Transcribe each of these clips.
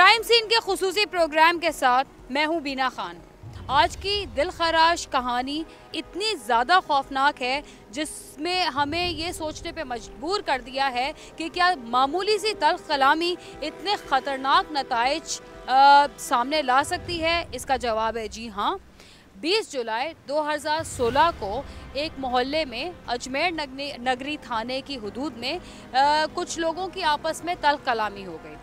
Crime scene के खुसूसी programme के साथ मैं हूँ बीना खान। आज की दिलखराश कहानी इतनी ज़्यादा खौफनाक है जिसमें हमें ये सोचने पे मजबूर कर दिया है कि क्या मामूली सी तल्ख कलामी इतने ख़तरनाक नताइज सामने ला सकती है। इसका जवाब है जी हाँ। 20 जुलाई 2016 को एक मोहल्ले में अजमेर नगरी थाने की हुदूद में कुछ लोगों की आपस में तल्ख कलामी हो गई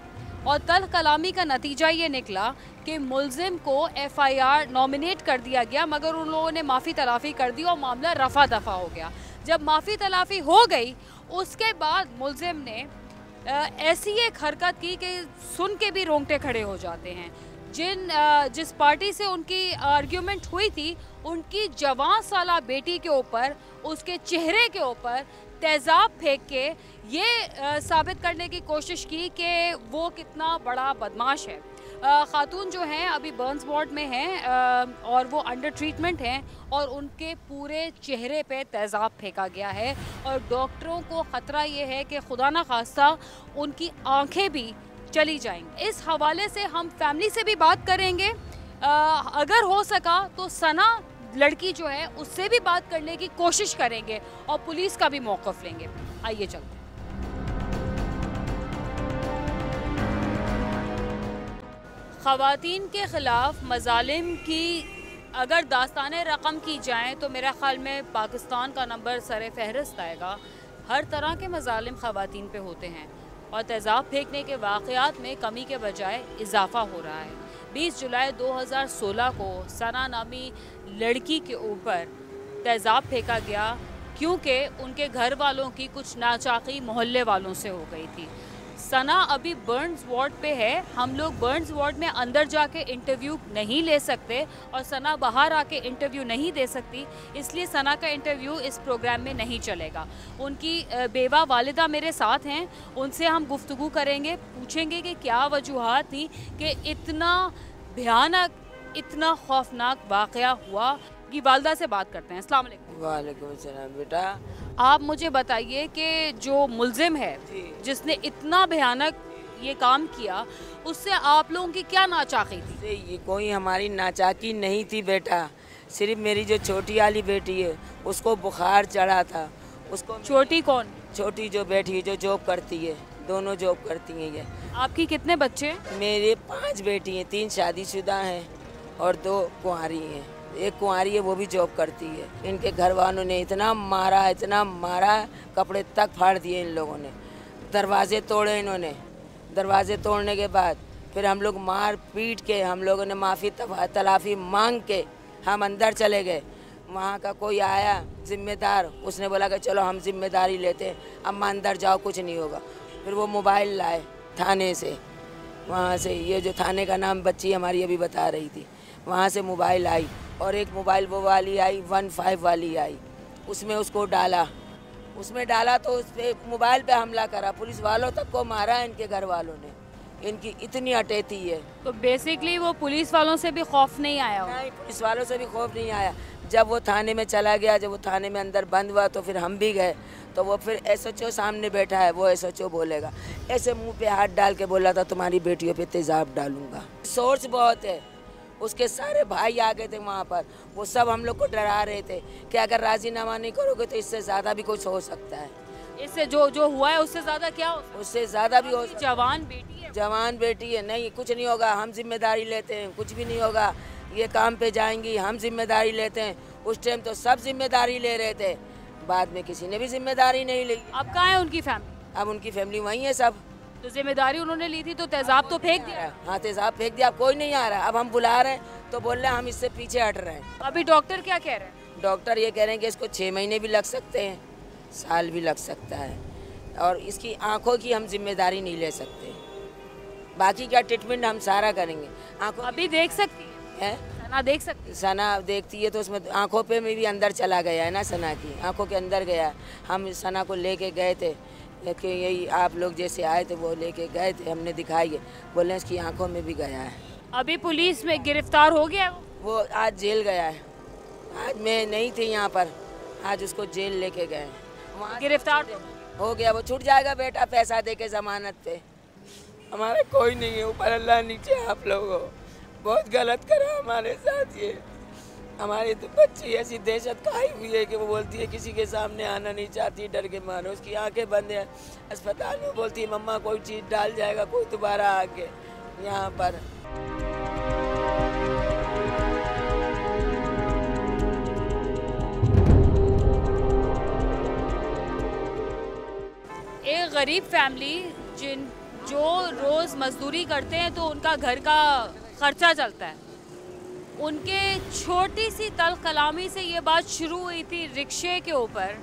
और तल्ख कलामी का नतीजा ये निकला कि मुलजिम को FIR नॉमिनेट कर दिया गया, मगर उन लोगों ने माफ़ी तलाफ़ी कर दी और मामला रफ़ा दफ़ा हो गया। जब माफ़ी तलाफ़ी हो गई उसके बाद मुलजिम ने ऐसी एक हरकत की कि सुन के भी रोंगटे खड़े हो जाते हैं। जिस पार्टी से उनकी आर्ग्यूमेंट हुई थी उनकी जवान साला बेटी के ऊपर, उसके चेहरे के ऊपर तेज़ाब फेंक के ये साबित करने की कोशिश की कि वो कितना बड़ा बदमाश है। खातून जो हैं अभी बर्न्स वार्ड में हैं और वो अंडर ट्रीटमेंट हैं और उनके पूरे चेहरे पे तेज़ाब फेंका गया है और डॉक्टरों को ख़तरा ये है कि खुदा न खास्ता उनकी आंखें भी चली जाएंगी। इस हवाले से हम फैमिली से भी बात करेंगे। अगर हो सका तो सना लड़की जो है उससे भी बात करने की कोशिश करेंगे और पुलिस का भी मौक़िफ़ लेंगे। आइए चलते हैं। ख़वातीन के ख़िलाफ़ मज़ालिम की अगर दास्ताने रकम की जाएँ तो मेरा ख़्याल में पाकिस्तान का नंबर सर फहरिस्त आएगा। हर तरह के मज़ालिम ख़वातीन पे होते हैं और तेज़ाब फेंकने के वाक़यात में कमी के बजाय इजाफ़ा हो रहा है। 20 जुलाई 2016 को सना नामी लड़की के ऊपर तेज़ाब फेंका गया क्योंकि उनके घर वालों की कुछ नाचाकी मोहल्ले वालों से हो गई थी। सना अभी बर्न्स वार्ड पे है। हम लोग बर्न्स वार्ड में अंदर जाके इंटरव्यू नहीं ले सकते और सना बाहर आके इंटरव्यू नहीं दे सकती, इसलिए सना का इंटरव्यू इस प्रोग्राम में नहीं चलेगा। उनकी बेवा वालिदा मेरे साथ हैं, उनसे हम गुफ्तगू करेंगे, पूछेंगे कि क्या वजूहात थी कि इतना भयानक, इतना खौफनाक वाक़या हुआ। की वालदा से बात करते हैं। अस्सलाम वालेकुम। वालेकुम सलाम। बेटा आप मुझे बताइए कि जो मुलजिम है जिसने इतना भयानक ये काम किया उससे आप लोगों की क्या नाचाकी थी? ये कोई हमारी नाचाकी नहीं थी बेटा, सिर्फ मेरी जो छोटी वाली बेटी है उसको बुखार चढ़ा था। उसको छोटी कौन? छोटी जो बेटी है जो जॉब करती है, दोनों जॉब करती हैं। ये आपकी कितने बच्चे? मेरे 5 बेटी हैं, 3 शादीशुदा हैं और 2 कुंवारी हैं। एक कुंवारी है वो भी जॉब करती है। इनके घर वालों ने इतना मारा, कपड़े तक फाड़ दिए इन लोगों ने, दरवाजे तोड़े इन्होंने। दरवाजे तोड़ने के बाद फिर हम लोग मार पीट के हम लोगों ने माफ़ी तलाफ़ी मांग के हम अंदर चले गए। वहाँ का कोई आया ज़िम्मेदार, उसने बोला कि चलो हम ज़िम्मेदारी लेते हैं, अम्मा अंदर जाओ कुछ नहीं होगा। फिर वो मोबाइल लाए थाने से, वहाँ से, ये जो थाने का नाम बच्ची हमारी अभी बता रही थी, वहाँ से मोबाइल आई और एक मोबाइल वो वाली आई 15 वाली आई, उसमें उसको डाला, तो उस पर मोबाइल पे हमला करा। पुलिस वालों तक को मारा है इनके घर वालों ने, इनकी इतनी अटेती है। तो बेसिकली वो पुलिस वालों से भी खौफ नहीं आया? नहीं, पुलिस वालों से भी खौफ नहीं आया। जब वो थाने में चला गया, जब वो थाने में अंदर बंद हुआ तो फिर हम भी गए, तो वो फिर SHO सामने बैठा है, वो SHO बोलेगा, ऐसे मुंह पे हाथ डाल के बोला था तुम्हारी बेटियों पे तेज़ाब डालूंगा। सोर्स बहुत है। उसके सारे भाई आ गए थे वहाँ पर, वो सब हम लोग को डरा रहे थे कि अगर राजीनामा नहीं करोगे तो इससे ज़्यादा भी कुछ हो सकता है। इससे जो हुआ है उससे ज़्यादा क्या हो? उससे ज़्यादा भी हो। जवान बेटी है, जवान बेटी है। नहीं, कुछ नहीं होगा, हम जिम्मेदारी लेते हैं, कुछ भी नहीं होगा। ये काम पे जाएंगी, हम जिम्मेदारी लेते हैं। उस टाइम तो सब जिम्मेदारी ले रहे थे, बाद में किसी ने भी जिम्मेदारी नहीं ली। अब कहाँ है उनकी फैमिली? अब उनकी फैमिली वहीं है सब। तो जिम्मेदारी उन्होंने ली थी तो तेज़ाब तो फेंक दिया। हाँ, तेज़ाब फेंक दिया, अब कोई नहीं आ रहा। अब हम बुला रहे हैं तो बोल रहे हैं हम इससे पीछे हट रहे हैं। अभी डॉक्टर क्या कह रहे हैं? डॉक्टर ये कह रहे हैं कि इसको 6 महीने भी लग सकते हैं, साल भी लग सकता है, और इसकी आंखों की हम जिम्मेदारी नहीं ले सकते। बाकी क्या ट्रीटमेंट हम सारा करेंगे। आंखों अभी देख सकती है? सना देख सकती है? सना देखती है तो उसमें आंखों पे में भी अंदर चला गया है ना, सना की आंखों के अंदर गया। हम सना को लेके गए थे कि यही आप लोग जैसे आए थे वो लेके गए थे, हमने दिखाई है, बोले इसकी आंखों में भी गया है। अभी पुलिस में गिरफ्तार हो गया वो आज जेल गया है। आज मैं नहीं थी यहाँ पर, आज उसको जेल लेके गए। वहाँ गिरफ्तार हो गया, वो छूट जाएगा बेटा पैसा दे के ज़मानत पे। हमारा कोई नहीं है, ऊपर अल्लाह नीचे आप लोगों। बहुत गलत करा हमारे साथ ये। हमारी तो बच्ची ऐसी दहशत खाई हुई है कि वो बोलती है किसी के सामने आना नहीं चाहती, डर के मारे। उसकी आंखें बंद है, अस्पताल में बोलती है मम्मा कोई चीज़ डाल जाएगा कोई दोबारा आके यहाँ पर। एक गरीब फैमिली जो रोज़ मजदूरी करते हैं तो उनका घर का खर्चा चलता है, उनके छोटी सी तल कलामी से ये बात शुरू हुई थी रिक्शे के ऊपर,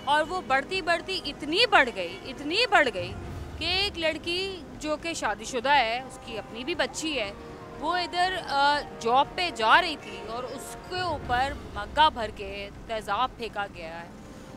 और वो बढ़ती बढ़ती इतनी बढ़ गई कि एक लड़की जो कि शादीशुदा है, उसकी अपनी भी बच्ची है, वो इधर जॉब पे जा रही थी और उसके ऊपर मग्गा भर के तेज़ाब फेंका गया है।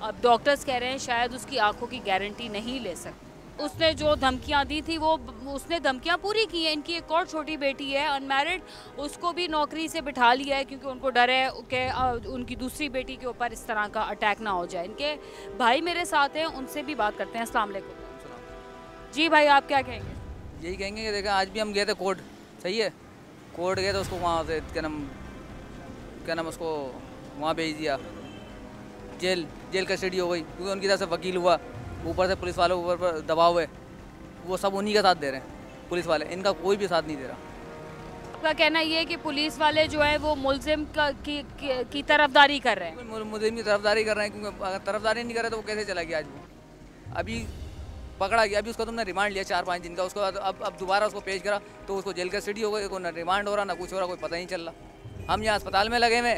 अब डॉक्टर्स कह रहे हैं शायद उसकी आंखों की गारंटी नहीं ले सकते। उसने जो धमकियां दी थी वो उसने धमकियां पूरी की हैं। इनकी एक और छोटी बेटी है अनमैरिड, उसको भी नौकरी से बिठा लिया है क्योंकि उनको डर है कि उनकी दूसरी बेटी के ऊपर इस तरह का अटैक ना हो जाए। इनके भाई मेरे साथ हैं, उनसे भी बात करते हैं। अस्सलाम वालेकुम। जी भाई, आप क्या कहेंगे? यही कहेंगे कि देखा आज भी हम गए थे कोर्ट, सही है, कोर्ट गए तो उसको वहाँ से क्या नाम उसको वहाँ भेज दिया, जेल कस्टडी हो गई क्योंकि उनकी तरफ से वकील हुआ, ऊपर से पुलिस वालों के ऊपर दबाव है, वो सब उन्हीं का साथ दे रहे हैं पुलिस वाले, इनका कोई भी साथ नहीं दे रहा। आपका कहना ये है कि पुलिस वाले जो है वो मुल्जिम की तरफदारी कर रहे हैं? मुल्जिम की तरफदारी कर रहे हैं, क्योंकि अगर तरफदारी नहीं कर रहे तो वो कैसे चला गया? आज वो अभी पकड़ा गया, अभी उसका तुमने रिमांड लिया 4-5 दिन का, उसके बाद अब दोबारा उसको पेश करा तो उसको जेल कस्टडी हो गई, को ना रिमांड हो रहा ना कुछ हो रहा, कोई पता नहीं चल रहा। हम यहाँ अस्पताल में लगे हुए,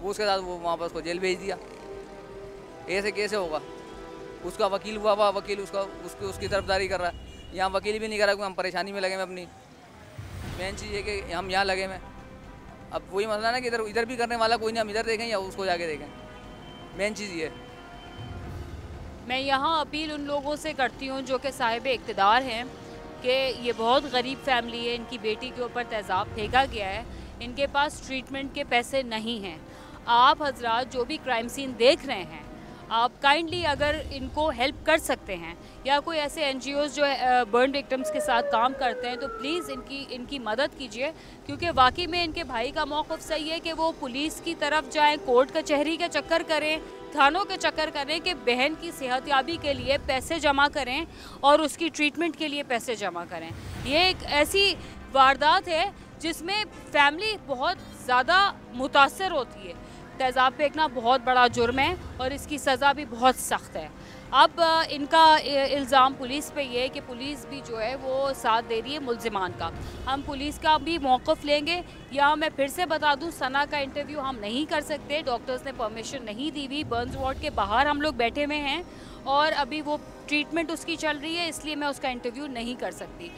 वो उसके साथ वो वहाँ पर उसको जेल भेज दिया। ऐसे कैसे होगा? उसका वकील हुआ वकील उसकी तरफदारी कर रहा है, यहाँ वकील भी नहीं कर रहा क्योंकि हम परेशानी में लगे हुए अपनी। मेन चीज़ है कि हम यहाँ लगे हुए, अब वही मसला ना कि इधर भी करने वाला कोई नहीं, हम इधर देखें या उसको जाके देखें, मेन चीज़ ये। मैं यहाँ अपील उन लोगों से करती हूँ जो कि साहिब इक़्तिदार हैं कि ये बहुत गरीब फैमिली है, इनकी बेटी के ऊपर तेज़ाब फेंका गया है, इनके पास ट्रीटमेंट के पैसे नहीं हैं। आप हजरात जो भी क्राइम सीन देख रहे हैं, आप काइंडली अगर इनको हेल्प कर सकते हैं या कोई ऐसे एनजीओज़ जो बर्न विक्टिम्स के साथ काम करते हैं तो प्लीज़ इनकी मदद कीजिए, क्योंकि वाकई में इनके भाई का मौक़िफ़ सही है कि वो पुलिस की तरफ जाएं, कोर्ट कचहरी के चक्कर करें, थानों के चक्कर करें कि बहन की सेहतयाबी के लिए पैसे जमा करें और उसकी ट्रीटमेंट के लिए पैसे जमा करें। ये एक ऐसी वारदात है जिसमें फैमिली बहुत ज़्यादा मुतासर होती है। तेज़ाब फेंकना बहुत बड़ा जुर्म है और इसकी सज़ा भी बहुत सख्त है। अब इनका इल्ज़ाम पुलिस पे ये है कि पुलिस भी जो है वो साथ दे रही है मुल्ज़िमान का। हम पुलिस का भी मौक़िफ़ लेंगे। या मैं फिर से बता दूं, सना का इंटरव्यू हम नहीं कर सकते, डॉक्टर्स ने परमिशन नहीं दी हुई। बर्न्स वार्ड के बाहर हम लोग बैठे हुए हैं और अभी वो ट्रीटमेंट उसकी चल रही है, इसलिए मैं उसका इंटरव्यू नहीं कर सकती।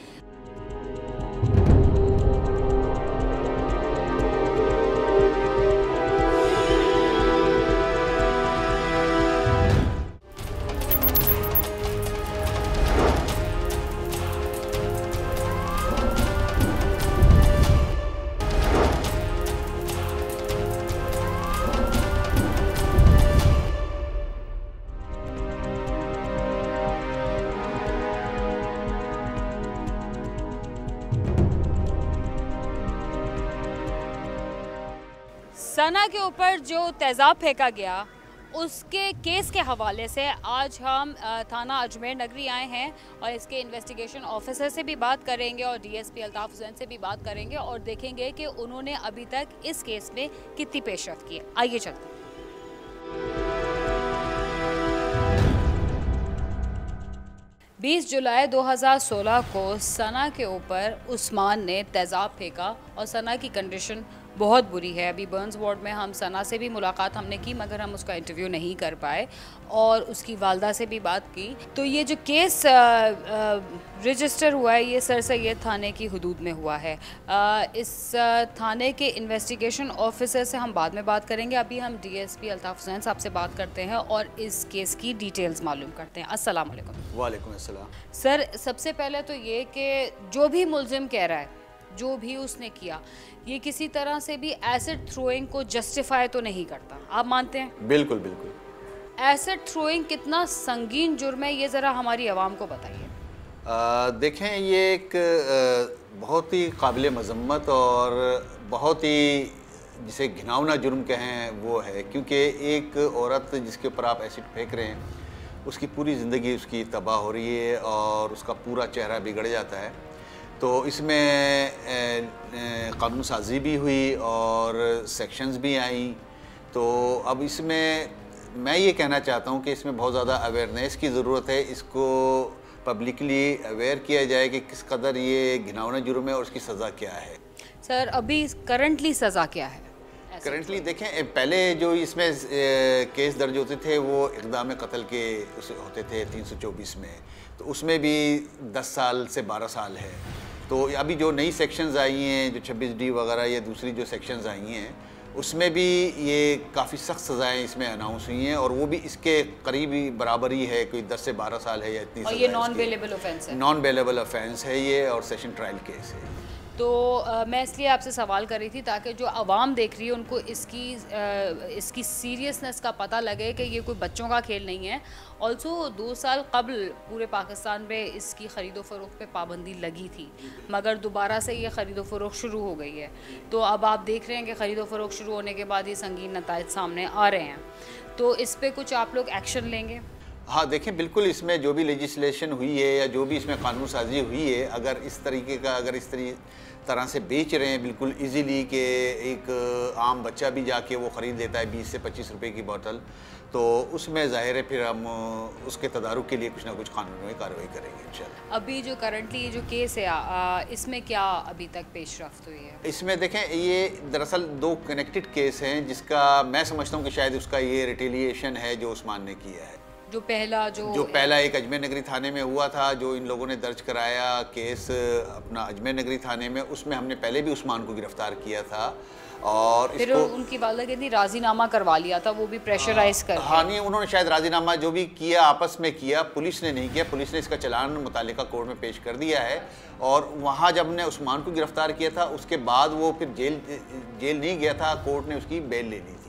सना के ऊपर जो तेज़ाब फेंका गया उसके केस के हवाले से आज हम थाना अजमेर नगरी आए हैं और इसके इन्वेस्टिगेशन ऑफिसर से भी बात करेंगे और डीएसपी अल्ताफ़ हुसैन से भी बात करेंगे और देखेंगे कि उन्होंने अभी तक इस केस में कितनी पेशरफ्त की है। आइए चलते हैं। 20 जुलाई 2016 को सना के ऊपर उस्मान ने तेज़ाब फेंका और सना की कंडीशन बहुत बुरी है। अभी बर्न्स वार्ड में हम सना से भी मुलाकात हमने की मगर हम उसका इंटरव्यू नहीं कर पाए और उसकी वालदा से भी बात की। तो ये जो केस रजिस्टर हुआ है ये सर सैयद थाने की हदूद में हुआ है। इस थाने के इन्वेस्टिगेशन ऑफिसर से हम बाद में बात करेंगे। अभी हम डीएसपी अल्ताफ़ हुसैन साहब से बात करते हैं और इस केस की डिटेल्स मालूम करते हैं। अस्सलाम वालेकुम। वालेकुम अस्सलाम। सर, सबसे पहले तो ये कि जो भी मुल्ज़िम कह रहा है, जो भी उसने किया, ये किसी तरह से भी एसिड थ्रोइंग को जस्टिफाई तो नहीं करता, आप मानते हैं? बिल्कुल बिल्कुल। एसिड थ्रोइंग कितना संगीन जुर्म है ये ज़रा हमारी आवाम को बताइए। देखें, ये एक बहुत ही काबिल मज़म्मत और बहुत ही जिसे घिनौना जुर्म कहें वो है, क्योंकि एक औरत जिसके ऊपर आप एसिड फेंक रहे हैं उसकी पूरी ज़िंदगी उसकी तबाह हो रही है और उसका पूरा चेहरा बिगड़ जाता है। तो इसमें कानून साजी भी हुई और सेक्शंस भी आई। तो अब इसमें मैं ये कहना चाहता हूँ कि इसमें बहुत ज़्यादा अवेयरनेस की ज़रूरत है। इसको पब्लिकली अवेयर किया जाए कि किस कदर ये घिनौना जुर्म है और उसकी सज़ा क्या है। सर, अभी करंटली सज़ा क्या है? करंटली देखें, पहले जो इसमें केस दर्ज होते थे वो इक़दाम कत्ल के होते थे 324 में, तो उसमें भी 10 साल से 12 साल है। तो अभी जो नई सेक्शंस आई हैं, जो 26D वगैरह, ये दूसरी जो सेक्शंस आई हैं, उसमें भी ये काफ़ी सख्त सज़ाएँ इसमें अनाउंस हुई हैं और वो भी इसके करीबी बराबर ही है, कोई 10 से 12 साल है या इतनी। और ये नॉन बेलेबल ऑफेंस है? नॉन बेलेबल ऑफेंस है ये, और सेशन ट्रायल केस है। तो मैं इसलिए आपसे सवाल कर रही थी ताकि जो आवाम देख रही है उनको इसकी सीरियसनेस का पता लगे कि ये कोई बच्चों का खेल नहीं है। ऑल्सो 2 साल कबल पूरे पाकिस्तान में इसकी ख़रीदो फ़रोख्त पे पाबंदी लगी थी, मगर दोबारा से ये ख़रीदो फ़रोख्त शुरू हो गई है। तो अब आप देख रहे हैं कि ख़रीदो फ़रोख्त शुरू होने के बाद ये संगीन नताइज सामने आ रहे हैं, तो इस पर कुछ आप लोग एक्शन लेंगे? हाँ, देखें, बिल्कुल इसमें जो भी लेजिस्लेशन हुई है या जो भी इसमें कानून साजी हुई है, अगर इस तरीके का अगर इस तरह से बेच रहे हैं बिल्कुल इजीली कि एक आम बच्चा भी जाके वो ख़रीद लेता है 20 से 25 रुपए की बोतल, तो उसमें ज़ाहिर है फिर हम उसके तदारुक के लिए कुछ ना कुछ कानूनी कार्रवाई करेंगे इंशाल्लाह। अभी जो करंटली ये जो केस है इसमें क्या अभी तक पेशरफ्त हुई है? इसमें देखें, ये दरअसल 2 कनेक्टेड केस हैं जिसका मैं समझता हूँ कि शायद उसका ये रिटेलिएशन है जो उस्मान ने किया है। जो पहला एक अजमेर नगरी थाने में हुआ था, जो इन लोगों ने दर्ज कराया केस अपना अजमेर नगरी थाने में, उसमें हमने पहले भी उस्मान को गिरफ्तार किया था और फिर उनकी वालिदा कहती राजीनामा करवा लिया था, वो भी प्रेशराइज कर। हाँ, नहीं, उन्होंने शायद राजीनामा जो भी किया आपस में किया, पुलिस ने नहीं किया। पुलिस ने इसका चालान मुतालिका कोर्ट में पेश कर दिया है और वहाँ जब हमने उस्मान को गिरफ्तार किया था उसके बाद वो फिर जेल नहीं गया था, कोर्ट ने उसकी बेल ले ली थी।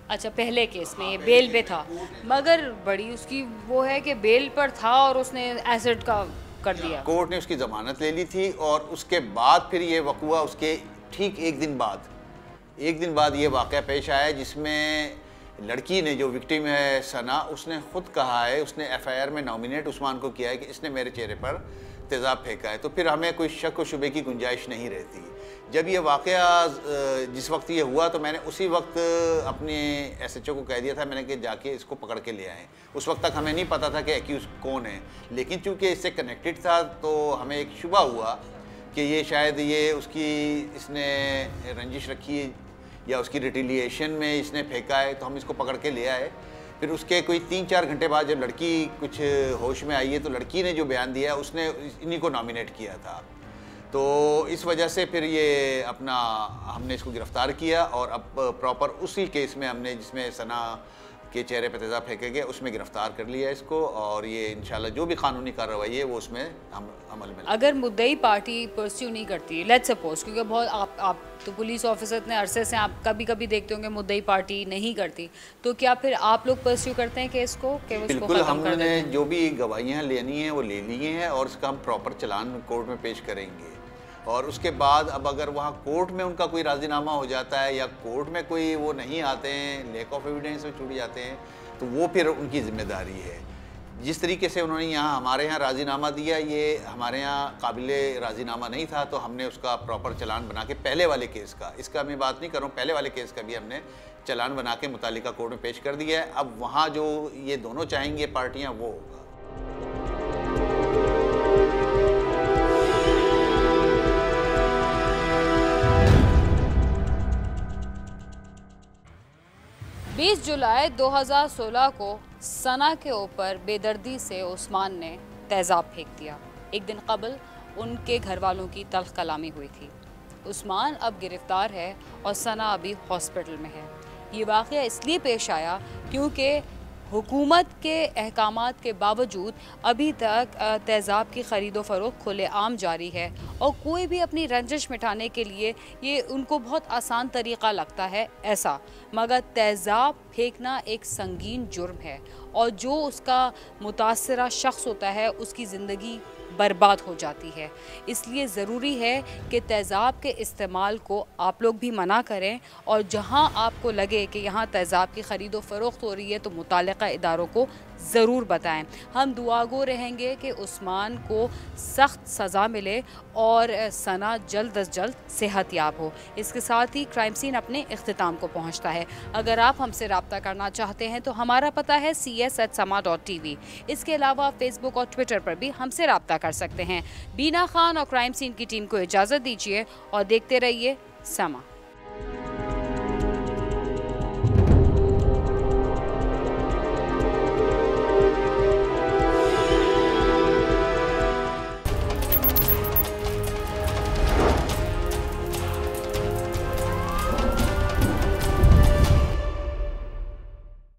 अच्छा, पहले केस में ये बेल पे था, मगर बड़ी उसकी वो है कि बेल पर था और उसने एसिड का कर दिया। कोर्ट ने उसकी ज़मानत ले ली थी और उसके बाद फिर ये वक़ुआ उसके ठीक एक दिन बाद ये वाक़या पेश आया जिसमें लड़की ने, जो विक्टिम है सना, उसने ख़ुद कहा है, उसने FIR में नॉमिनेट उस्मान को किया है कि इसने मेरे चेहरे पर तेज़ाब फेंका है। तो फिर हमें कोई शक व शुबे की गुंजाइश नहीं रहती। जब ये वाक़या जिस वक्त ये हुआ तो मैंने उसी वक्त अपने SHO को कह दिया था, मैंने कि जाके इसको पकड़ के ले आएँ। उस वक्त तक हमें नहीं पता था कि एक्यूज़ कौन है, लेकिन चूँकि इससे कनेक्टेड था तो हमें एक शुबा हुआ कि ये शायद ये उसकी इसने रंजिश रखी है या उसकी रिटेलिएशन में इसने फेंका है, तो हम इसको पकड़ के ले आए। फिर उसके कोई 3-4 घंटे बाद जब लड़की कुछ होश में आई है तो लड़की ने जो बयान दिया उसने इन्हीं को नॉमिनेट किया था। तो इस वजह से फिर ये अपना हमने इसको गिरफ़्तार किया और अब प्रॉपर उसी केस में हमने, जिसमें सना के चेहरे पर तेज़ाब फेंके गए, उसमें गिरफ़्तार कर लिया इसको और ये इंशाल्लाह जो भी कानूनी कार्रवाई है वो उसमें हम अमल में। अगर मुद्दई पार्टी परस्यू नहीं करती, लेट्स सपोज, क्योंकि बहुत आप तो पुलिस ऑफिसर इतने अरसे से आप कभी कभी देखते होंगे मुद्दई पार्टी नहीं करती, तो क्या फिर आप लोग परस्यू करते हैं केस को कि उसको बिल्कुल, खत्म कर देते हैं? हमने जो भी गवाहियाँ लेनी हैं वो ले ली हैं और उसका हम प्रॉपर चालान कोर्ट में पेश करेंगे और उसके बाद अब अगर वहाँ कोर्ट में उनका कोई राजीनामा हो जाता है या कोर्ट में कोई वो नहीं आते हैं, लैक ऑफ एविडेंस में छूट जाते हैं, तो वो फिर उनकी जिम्मेदारी है। जिस तरीके से उन्होंने यहाँ हमारे यहाँ राजीनामा दिया, ये हमारे यहाँ काबिले राजीनामा नहीं था, तो हमने उसका प्रॉपर चालान बना के पहले वाले केस का, इसका मैं बात नहीं कर रहा हूँ, पहले वाले केस का भी हमने चालान बना के मुतालिका कोर्ट में पेश कर दिया है। अब वहाँ जो ये दोनों चाहेंगे पार्टियाँ, वो होगा। 20 जुलाई 2016 को सना के ऊपर बेदर्दी से उस्मान ने तेज़ाब फेंक दिया। एक दिन कबल उनके घर वालों की तल्ख कलामी हुई थी। उस्मान अब गिरफ़्तार है और सना अभी हॉस्पिटल में है। ये वाक़या इसलिए पेश आया क्योंकि हुकूमत के अहकामात के बावजूद अभी तक तेज़ाब की ख़रीदो फ़रोख्त खुलेआम जारी है और कोई भी अपनी रंजिश मिटाने के लिए ये उनको बहुत आसान तरीक़ा लगता है ऐसा, मगर तेज़ाब फेंकना एक संगीन जुर्म है और जो उसका मुतासरा शख्स होता है उसकी ज़िंदगी बर्बाद हो जाती है। इसलिए ज़रूरी है कि तेज़ाब के इस्तेमाल को आप लोग भी मना करें, और जहां आपको लगे कि यहाँ तेज़ाब की ख़रीदो फ़रोख्त हो रही है तो मुताल्लिक़ा इदारों को ज़रूर बताएं। हम दुआगो रहेंगे कि उस्मान को सख्त सज़ा मिले और सना जल्द अज जल्द सेहतयाब हो। इसके साथ ही क्राइम सीन अपने इख्तिताम को पहुँचता है। अगर आप हमसे रब्ता करना चाहते हैं तो हमारा पता है cs@sama.tv। इसके अलावा फेसबुक और ट्विटर पर भी हमसे रब्ता कर सकते हैं। बीना खान और क्राइम सीन की टीम को इजाज़त दीजिए और देखते रहिए समा।